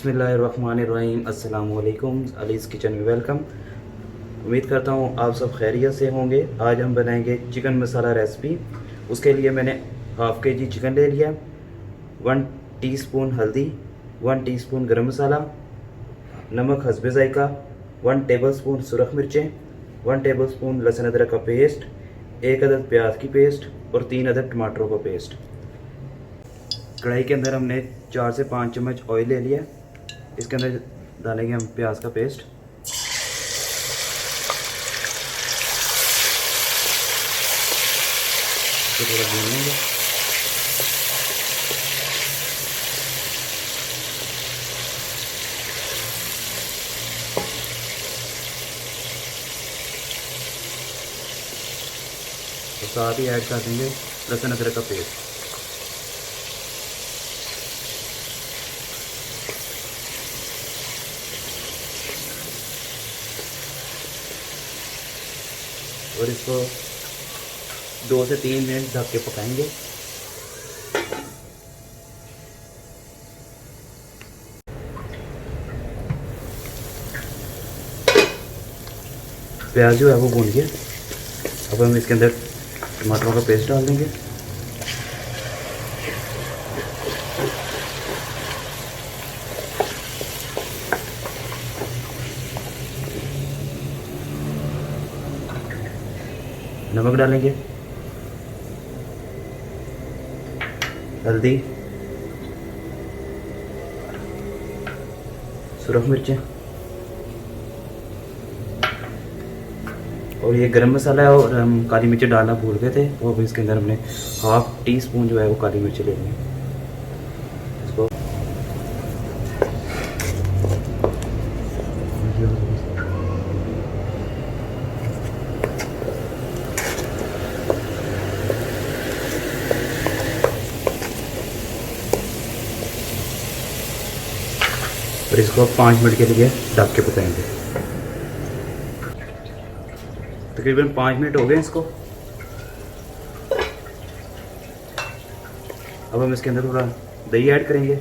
बिस्मिल्लाहिर्रहमानिर्रहीम। अस्सलाम वालेकुम। अलीज़ किचन में वेलकम। उम्मीद करता हूँ आप सब खैरियत से होंगे। आज हम बनाएंगे चिकन मसाला रेसिपी। उसके लिए मैंने हाफ़ के जी चिकन ले लिया, 1 टीस्पून हल्दी, 1 टीस्पून गरम मसाला, नमक हस्बे ज़ायका, 1 टेबलस्पून सुरख मिर्चें, 1 टेबलस्पून लहसुन अदरक का पेस्ट, 1 अदद प्याज की पेस्ट और 3 अदद टमाटरों का पेस्ट। कढ़ाई के अंदर हमने 4 से 5 चम्मच ऑयल ले लिया। इसके अंदर डालेंगे हम प्याज का पेस्ट, तो थोड़ा भून लेंगे। तो साथ ही ऐड कर देंगे लहसुन अदरक का पेस्ट। और इसको 2 से 3 मिनट ढक के पकाएंगे। प्याज जो है वो भून गया। अब हम इसके अंदर टमाटरों का पेस्ट डाल देंगे। नमक डालेंगे, हल्दी, सुरख मिर्चें और ये गरम मसाला है। और हम काली मिर्च डालना भूल गए थे, तो अब इसके अंदर हमने हाफ़ टी स्पून जो है वो काली मिर्च ले लेंगे। इसको और इसको 5 मिनट के लिए ढक के पकाएंगे। तकरीबन 5 मिनट हो गए इसको। अब हम इसके अंदर थोड़ा दही ऐड करेंगे,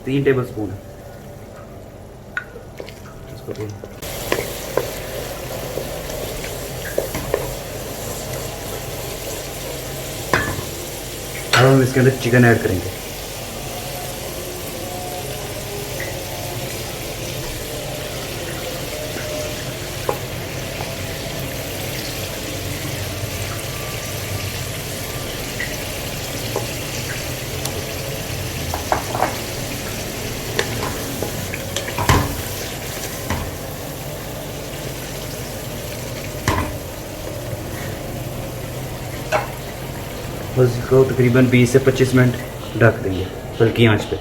3 टेबल स्पून। इसको अब हम इसके अंदर चिकन ऐड करेंगे। बस इसको तकरीबन 20 से 25 मिनट ढक देंगे हल्की आंच पे।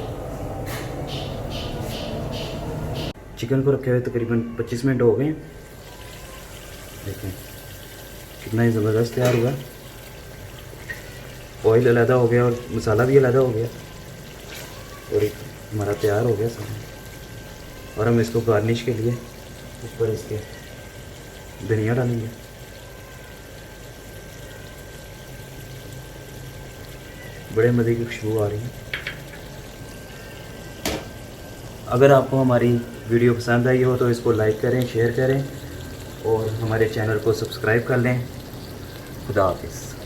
चिकन को रखे हुए तकरीबन 25 मिनट हो गए। देखें कितना ही ज़बरदस्त तैयार हुआ। ऑयल अलग हो गया और मसाला भी अलग हो गया और एक हमारा तैयार हो गया सब। और हम इसको गार्निश के लिए ऊपर इसके धनिया डालेंगे। बड़े मज़े की खुशबू आ रही है। अगर आपको हमारी वीडियो पसंद आई हो तो इसको लाइक करें, शेयर करें और हमारे चैनल को सब्सक्राइब कर लें। खुदा हाफिज़।